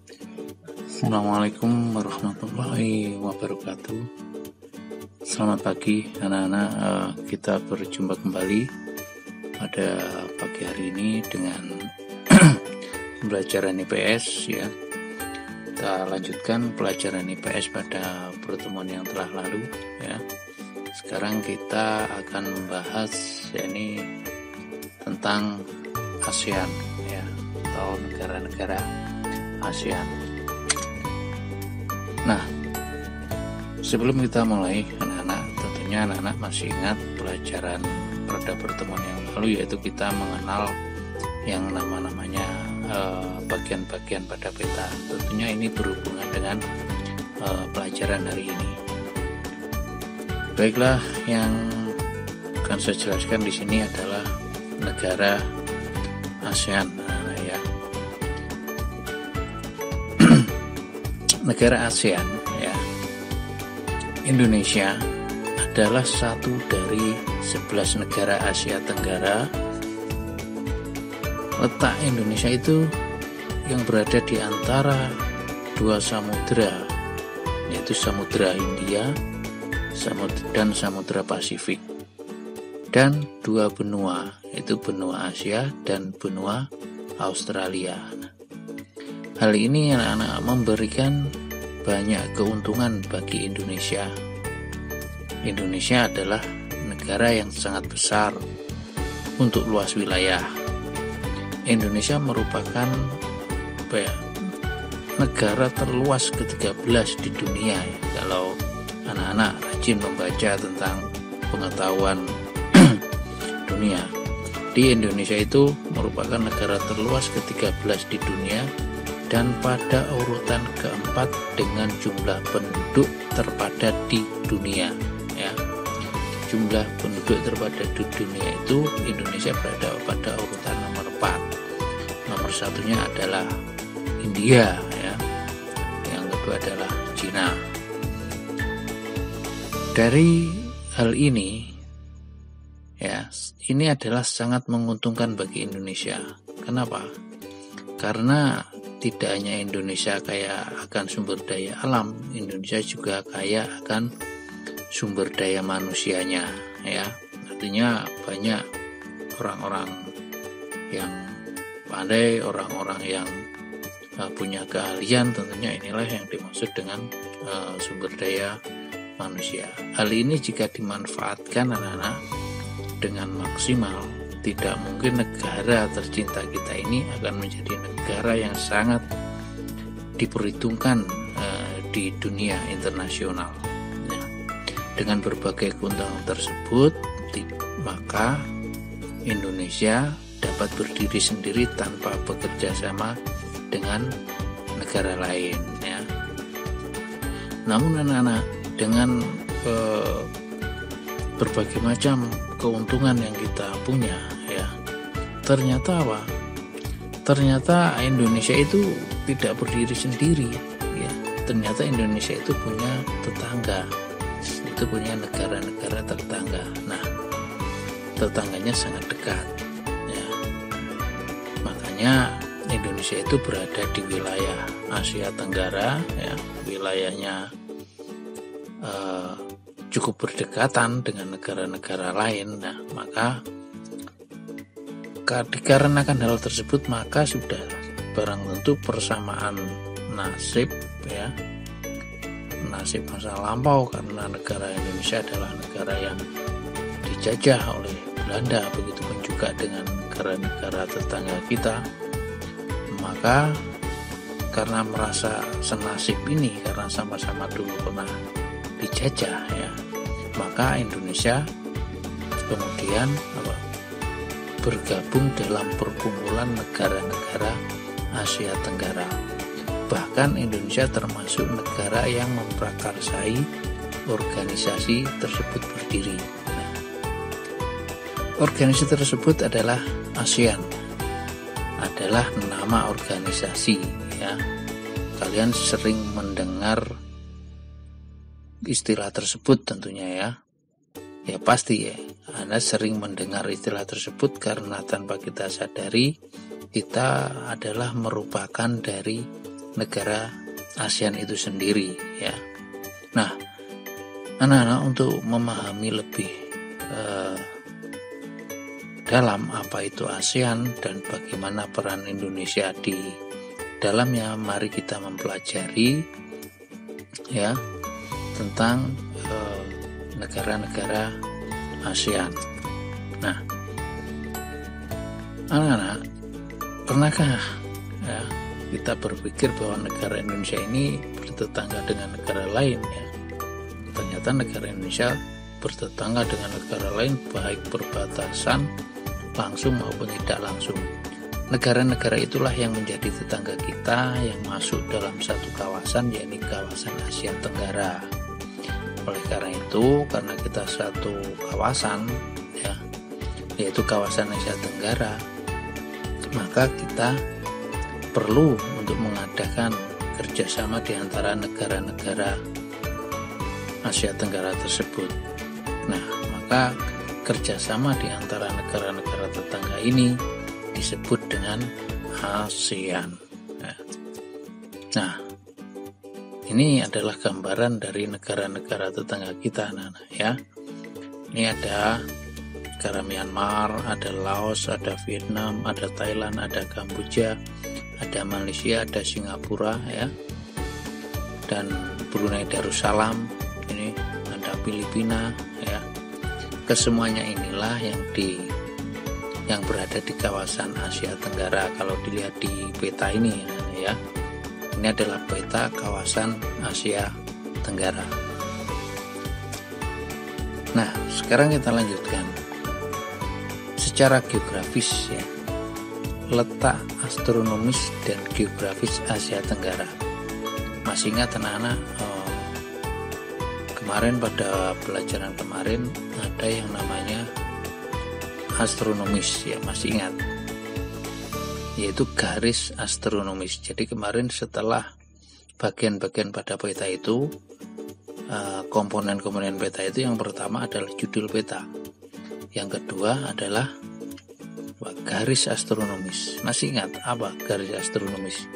Assalamualaikum warahmatullahi wabarakatuh. Selamat pagi anak-anak, kita berjumpa kembali pada pagi hari ini dengan pelajaran IPS ya. Kita lanjutkan pelajaran IPS pada pertemuan yang telah lalu ya. Sekarang kita akan membahas yakni tentang ASEAN ya, atau negara-negara ASEAN. Nah, sebelum kita mulai anak-anak, tentunya anak-anak masih ingat pelajaran pada pertemuan yang lalu, yaitu kita mengenal yang namanya bagian-bagian pada peta. Tentunya ini berhubungan dengan pelajaran hari ini. Baiklah, yang akan saya jelaskan di sini adalah negara ASEAN ya. Negara ASEAN ya. Indonesia adalah satu dari 11 negara Asia Tenggara. Letak Indonesia itu yang berada di antara dua samudera, yaitu Samudra Hindia dan Samudra Pasifik, dan dua benua, yaitu benua Asia dan benua Australia. Hal ini anak-anak memberikan banyak keuntungan bagi Indonesia. Indonesia adalah negara yang sangat besar untuk luas wilayah. Indonesia merupakan negara terluas ke-13 di dunia ya. Kalau anak-anak rajin membaca tentang pengetahuan dunia, di Indonesia itu merupakan negara terluas ke-13 di dunia dan pada urutan keempat dengan jumlah penduduk terpadat di dunia ya. Jumlah penduduk terpadat di dunia itu Indonesia berada pada urutan nomor 4. Nomor satunya adalah India ya. Yang kedua adalah Cina. Dari hal ini ya, ini adalah sangat menguntungkan bagi Indonesia. Kenapa? Karena tidak hanya Indonesia kaya akan sumber daya alam, Indonesia juga kaya akan sumber daya manusianya ya. Artinya banyak orang-orang yang pandai, orang-orang yang punya keahlian. Tentunya inilah yang dimaksud dengan sumber daya manusia. Hal ini jika dimanfaatkan anak-anak dengan maksimal, tidak mungkin negara tercinta kita ini akan menjadi negara yang sangat diperhitungkan di dunia internasional. Nah, dengan berbagai keuntungan tersebut, maka Indonesia dapat berdiri sendiri tanpa bekerja sama dengan negara lain. Ya. Namun anak-anak, dengan berbagai macam keuntungan yang kita punya ya, ternyata apa? Ternyata Indonesia itu tidak berdiri sendiri ya. Ternyata Indonesia itu punya tetangga, itu punya negara-negara tetangga. Nah, tetangganya sangat dekat ya. Makanya Indonesia itu berada di wilayah Asia Tenggara ya, wilayahnya cukup berdekatan dengan negara-negara lain. Nah, maka dikarenakan hal tersebut, maka sudah barang tentu persamaan nasib ya, nasib masa lampau, karena negara Indonesia adalah negara yang dijajah oleh Belanda, begitupun juga dengan negara-negara tetangga kita. Maka karena merasa senasib ini, karena sama-sama dulu pernah dijajah ya, maka Indonesia kemudian bergabung dalam perkumpulan negara-negara Asia Tenggara. Bahkan Indonesia termasuk negara yang memprakarsai organisasi tersebut berdiri. Nah, organisasi tersebut adalah ASEAN, adalah nama organisasi ya. Kalian sering mendengar istilah tersebut tentunya ya. Ya pasti ya, Anda sering mendengar istilah tersebut karena tanpa kita sadari kita adalah merupakan dari negara ASEAN itu sendiri ya. Nah, anak-anak untuk memahami lebih dalam apa itu ASEAN dan bagaimana peran Indonesia di dalamnya, mari kita mempelajari ya tentang negara-negara ASEAN. Nah, anak-anak, pernahkah ya kita berpikir bahwa negara Indonesia ini bertetangga dengan negara lain ya? Ternyata negara Indonesia bertetangga dengan negara lain baik perbatasan langsung maupun tidak langsung. Negara-negara itulah yang menjadi tetangga kita yang masuk dalam satu kawasan, yakni kawasan Asia Tenggara. Oleh karena itu, karena kita satu kawasan ya, yaitu kawasan Asia Tenggara, maka kita perlu untuk mengadakan kerjasama di antara negara-negara Asia Tenggara tersebut. Nah, maka kerjasama di antara negara-negara tetangga ini disebut dengan ASEAN. Nah, ini adalah gambaran dari negara-negara tetangga kita, anak-anak ya. Ini ada negara Myanmar, ada Laos, ada Vietnam, ada Thailand, ada Kamboja, ada Malaysia, ada Singapura ya, dan Brunei Darussalam, ini ada Filipina ya. Kesemuanya inilah yang berada di kawasan Asia Tenggara. Kalau dilihat di peta ini ya, ini adalah peta kawasan Asia Tenggara. Nah, sekarang kita lanjutkan secara geografis ya, letak astronomis dan geografis Asia Tenggara. Masih ingat anak-anak, kemarin pada pelajaran kemarin ada yang namanya astronomis ya, masih ingat, yaitu garis astronomis. Jadi kemarin setelah bagian-bagian pada peta itu, komponen-komponen peta itu, yang pertama adalah judul peta, yang kedua adalah garis astronomis. Masih ingat apa garis astronomis?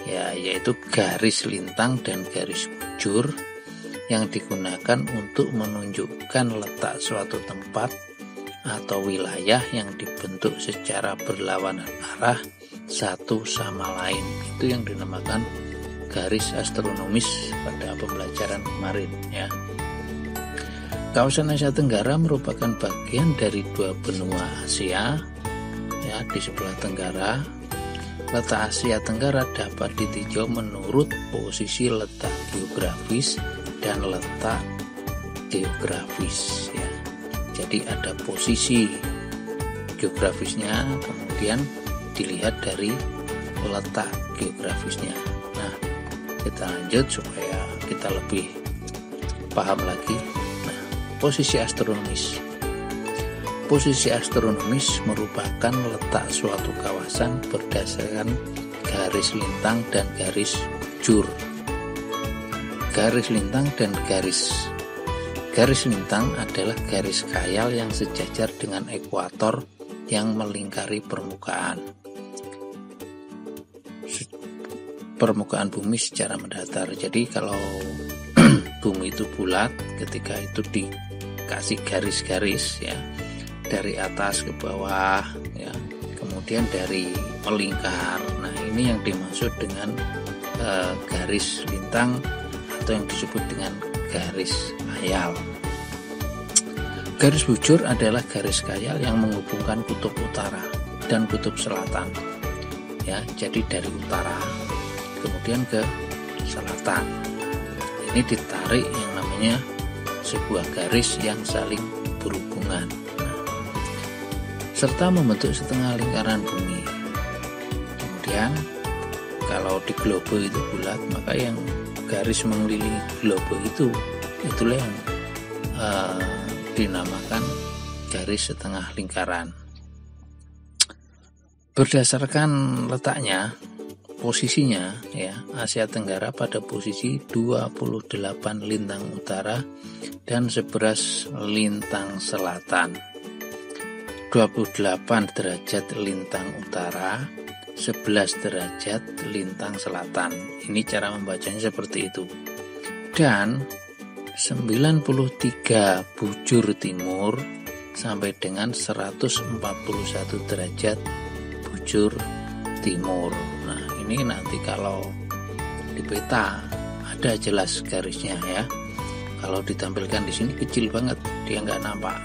Ya, yaitu garis lintang dan garis bujur yang digunakan untuk menunjukkan letak suatu tempat atau wilayah yang dibentuk secara berlawanan arah satu sama lain. Itu yang dinamakan garis astronomis pada pembelajaran kemarin ya. Kawasan Asia Tenggara merupakan bagian dari dua benua Asia ya, di sebelah tenggara. Letak Asia Tenggara dapat ditinjau menurut posisi letak geografis dan letak geografis ya. Jadi ada posisi geografisnya, kemudian dilihat dari letak geografisnya. Nah, kita lanjut supaya kita lebih paham lagi. Nah, posisi astronomis. Posisi astronomis merupakan letak suatu kawasan berdasarkan garis lintang dan garis bujur. Garis lintang dan garis lintang adalah garis khayal yang sejajar dengan ekuator yang melingkari permukaan bumi secara mendatar. Jadi kalau bumi itu bulat, ketika itu dikasih garis-garis ya, dari atas ke bawah ya, kemudian dari melingkar. Nah, ini yang dimaksud dengan garis lintang atau yang disebut dengan garis khayal. Garis bujur adalah garis khayal yang menghubungkan kutub utara dan kutub selatan ya, jadi dari utara kemudian ke selatan. Ini ditarik yang namanya sebuah garis yang saling berhubungan, serta membentuk setengah lingkaran bumi. Kemudian kalau di globe itu bulat, maka yang garis mengelilingi globe itulah yang dinamakan garis setengah lingkaran. Berdasarkan letaknya, posisinya ya, Asia Tenggara pada posisi 28 lintang utara dan 11 lintang selatan. 28 derajat lintang utara 11 derajat lintang selatan. Ini cara membacanya seperti itu. Dan 93 bujur timur sampai dengan 141 derajat bujur timur. Nah, ini nanti kalau di peta ada jelas garisnya ya. Kalau ditampilkan di sini kecil banget, dia nggak nampak.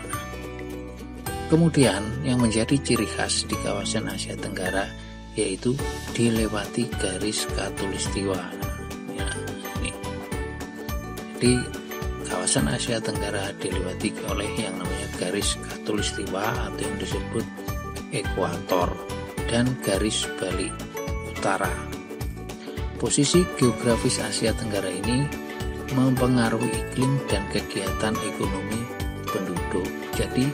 Kemudian yang menjadi ciri khas di kawasan Asia Tenggara yaitu dilewati garis khatulistiwa. Ya, ini. Jadi kawasan Asia Tenggara dilewati oleh yang namanya garis khatulistiwa atau yang disebut ekuator dan garis balik utara. Posisi geografis Asia Tenggara ini mempengaruhi iklim dan kegiatan ekonomi penduduk. Jadi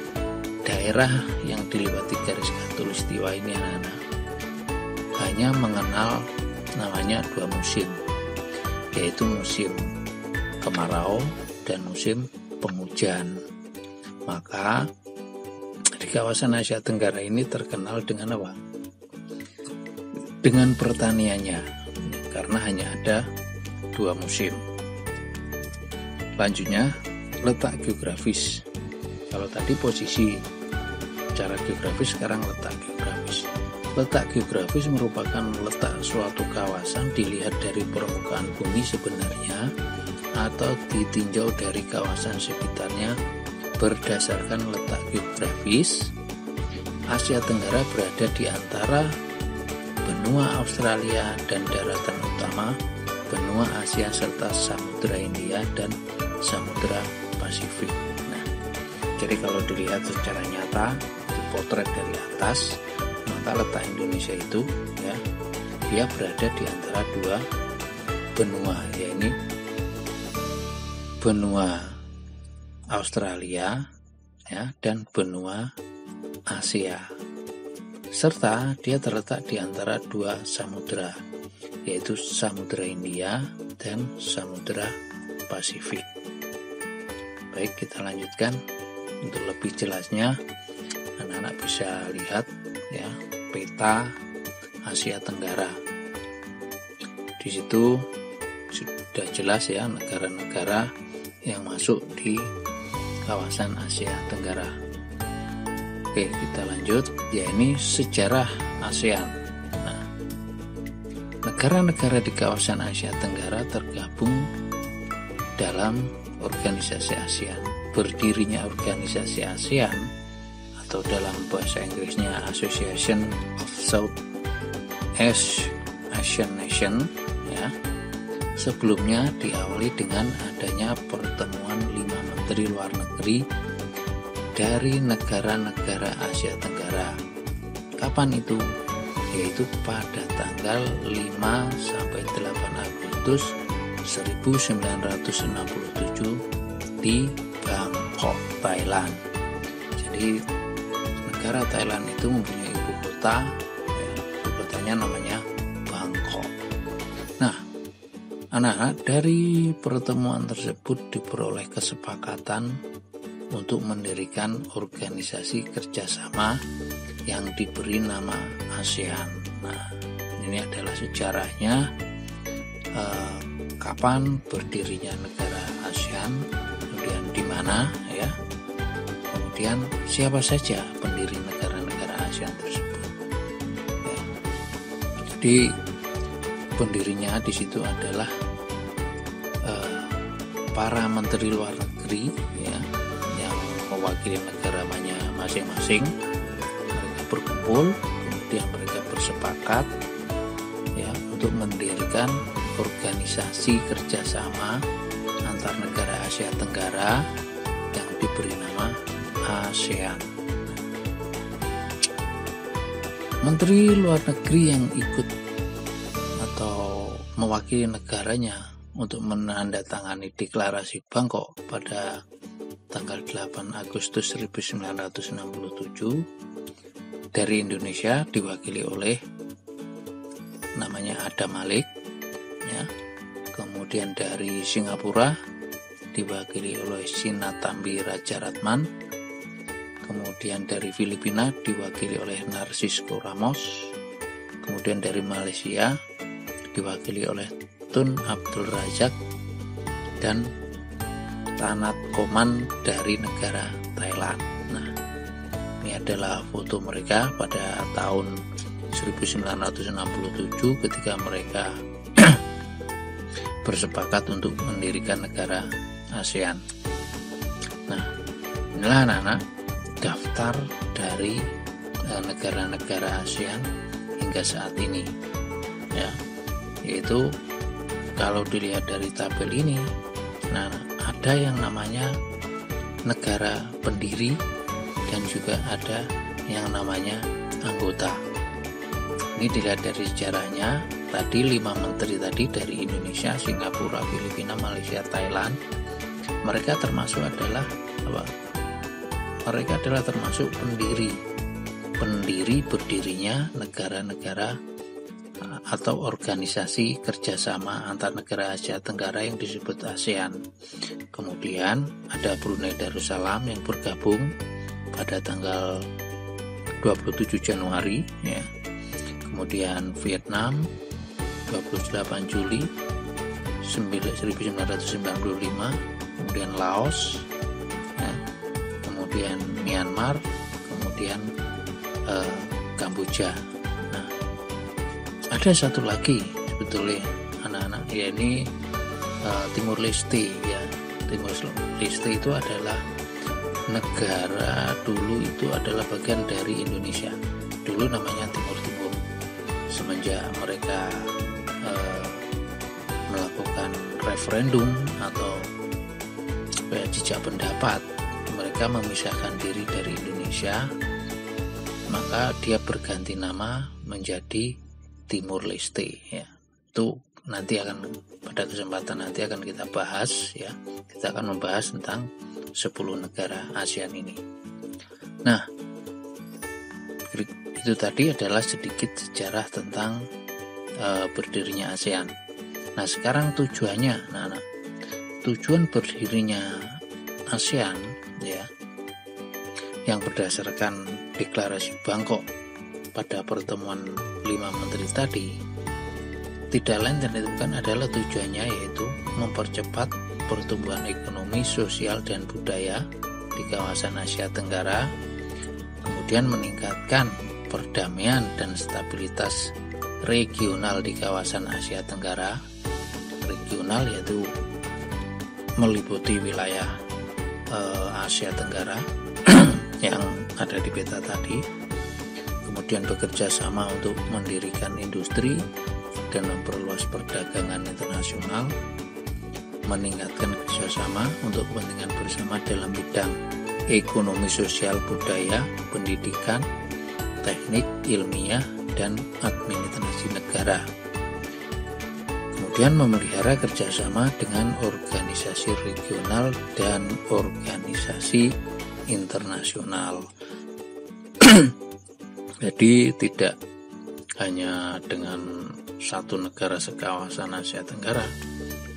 daerah yang dilewati garis khatulistiwa ini anak-anak hanya mengenal namanya 2 musim, yaitu musim kemarau dan musim penghujan. Maka di kawasan Asia Tenggara ini terkenal dengan apa? Dengan pertaniannya, karena hanya ada 2 musim. Selanjutnya, letak geografis. Kalau tadi posisi secara geografis, sekarang letak geografis. Letak geografis merupakan letak suatu kawasan dilihat dari permukaan bumi sebenarnya atau ditinjau dari kawasan sekitarnya berdasarkan letak geografis. Asia Tenggara berada di antara benua Australia dan daratan utama, benua Asia serta Samudra Hindia dan Samudra Pasifik. Nah, jadi kalau dilihat secara nyata, dipotret dari atas, maka letak Indonesia itu ya, dia berada di antara 2 benua, yaitu benua Australia ya dan benua Asia. Serta dia terletak di antara 2 samudra, yaitu Samudra Hindia dan Samudra Pasifik. Baik, kita lanjutkan. Untuk lebih jelasnya, anak-anak bisa lihat ya peta Asia Tenggara. Di situ sudah jelas ya negara-negara yang masuk di kawasan Asia Tenggara. Oke, kita lanjut. Ya, ini sejarah ASEAN. Nah, negara-negara di kawasan Asia Tenggara tergabung dalam organisasi ASEAN. Berdirinya organisasi ASEAN atau dalam bahasa Inggrisnya Association of Southeast Asian Nation ya. Sebelumnya diawali dengan adanya pertemuan 5 menteri luar negeri dari negara-negara Asia Tenggara. Kapan itu? Yaitu pada tanggal 5 sampai 8 Agustus 1967 di Bangkok, Thailand. Jadi negara Thailand itu mempunyai ibu kota, ya, ibu kotanya namanya Bangkok. Nah, anak-anak, dari pertemuan tersebut diperoleh kesepakatan untuk mendirikan organisasi kerjasama yang diberi nama ASEAN. Nah, ini adalah sejarahnya, kapan berdirinya negara ASEAN, kemudian di mana ya, kemudian siapa saja pendiri negara-negara ASEAN tersebut. Ya. Jadi pendirinya di situ adalah para menteri luar negeri ya, yang mewakili negaranya masing-masing. Mereka berkumpul, kemudian mereka bersepakat ya untuk mendirikan organisasi kerjasama antar negara Asia Tenggara yang diberi nama ASEAN. Menteri luar negeri yang ikut atau mewakili negaranya untuk menandatangani deklarasi Bangkok pada tanggal 8 Agustus 1967 dari Indonesia diwakili oleh namanya Adam Malik ya. Kemudian dari Singapura diwakili oleh Sinnathamby Rajaratnam. Kemudian dari Filipina diwakili oleh Narcisco Ramos. Kemudian dari Malaysia diwakili oleh Tun Abdul Razak dan Tanat Koman dari negara Thailand. Nah, ini adalah foto mereka pada tahun 1967 ketika mereka bersepakat untuk mendirikan negara ASEAN. Nah, inilah anak-anak daftar dari negara-negara ASEAN hingga saat ini, ya, yaitu kalau dilihat dari tabel ini, nah ada yang namanya negara pendiri dan juga ada yang namanya anggota. Ini dilihat dari sejarahnya, tadi 5 menteri tadi dari Indonesia, Singapura, Filipina, Malaysia, Thailand, mereka termasuk adalah apa? Mereka adalah termasuk pendiri berdirinya negara-negara atau organisasi kerjasama antar negara Asia Tenggara yang disebut ASEAN. Kemudian ada Brunei Darussalam yang bergabung pada tanggal 27 Januari, ya. Kemudian Vietnam 28 Juli 1995, kemudian Laos, ya. Kemudian Myanmar, kemudian Kamboja. Ada satu lagi sebetulnya anak-anak, ya ini Timur Leste, ya. Timur Leste itu adalah negara dulu itu adalah bagian dari Indonesia. Dulu namanya Timur Timur. Semenjak mereka melakukan referendum atau jejak pendapat, mereka memisahkan diri dari Indonesia, maka dia berganti nama menjadi Timur Leste, ya. Itu nanti akan pada kesempatan nanti akan kita bahas, ya. Kita akan membahas tentang 10 negara ASEAN ini. Nah, itu tadi adalah sedikit sejarah tentang berdirinya ASEAN. Nah, sekarang tujuannya, tujuan berdirinya ASEAN, ya, yang berdasarkan deklarasi Bangkok pada pertemuan 5 menteri tadi, tidak lain dan itu bukan adalah tujuannya yaitu mempercepat pertumbuhan ekonomi, sosial, dan budaya di kawasan Asia Tenggara, kemudian meningkatkan perdamaian dan stabilitas regional di kawasan Asia Tenggara. Regional yaitu meliputi wilayah Asia Tenggara yang ada di peta tadi. Kemudian bekerja sama untuk mendirikan industri dan memperluas perdagangan internasional, meningkatkan kerjasama untuk kepentingan bersama dalam bidang ekonomi, sosial, budaya, pendidikan, teknik, ilmiah, dan administrasi negara. Kemudian memelihara kerjasama dengan organisasi regional dan organisasi internasional. Jadi tidak hanya dengan satu negara sekawasan Asia Tenggara,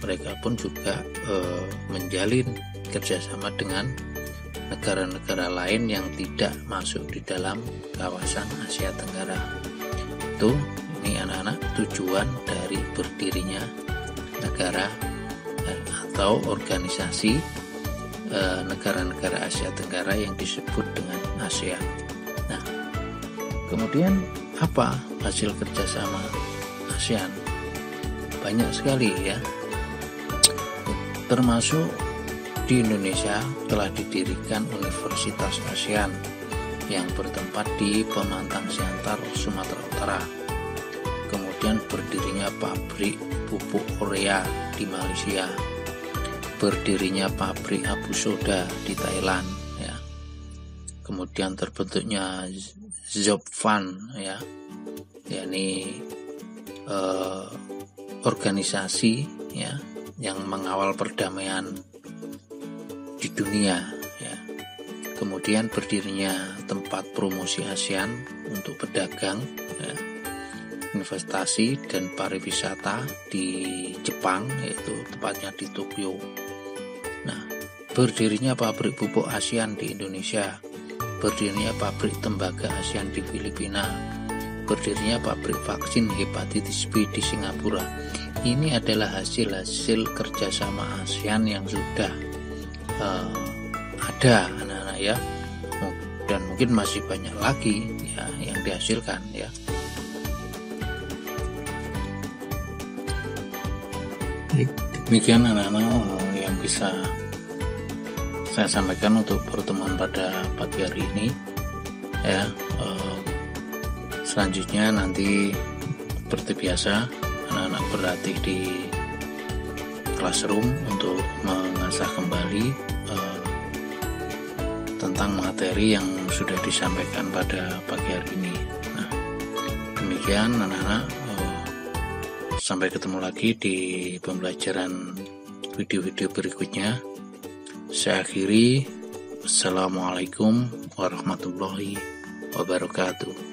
mereka pun juga menjalin kerjasama dengan negara-negara lain yang tidak masuk di dalam kawasan Asia Tenggara. Itu ini anak-anak tujuan dari berdirinya negara atau organisasi negara-negara Asia Tenggara yang disebut dengan ASEAN. Nah, kemudian apa hasil kerjasama ASEAN? Banyak sekali, ya. Termasuk di Indonesia telah didirikan Universitas ASEAN yang bertempat di Pemantang Siantar, Sumatera Utara. Kemudian berdirinya pabrik pupuk Korea di Malaysia. Berdirinya pabrik Abu Soda di Thailand, ya. Kemudian terbentuknya Zopfan, ya, yakni organisasi, ya, yang mengawal perdamaian di dunia, ya. Kemudian berdirinya tempat promosi ASEAN untuk pedagang, ya, investasi dan pariwisata di Jepang, yaitu tepatnya di Tokyo. Nah, berdirinya pabrik pupuk ASEAN di Indonesia, berdirinya pabrik tembaga ASEAN di Filipina, berdirinya pabrik vaksin hepatitis B di Singapura. Ini adalah hasil-hasil kerjasama ASEAN yang sudah ada, anak-anak ya, dan mungkin masih banyak lagi ya yang dihasilkan ya. Demikian anak-anak yang bisa saya sampaikan untuk pertemuan pada pagi hari ini ya. Selanjutnya nanti seperti biasa anak-anak berlatih di classroom untuk mengasah kembali tentang materi yang sudah disampaikan pada pagi hari ini. Nah, demikian anak-anak, sampai ketemu lagi di pembelajaran video-video berikutnya. Saya akhiri. Assalamualaikum warahmatullahi wabarakatuh.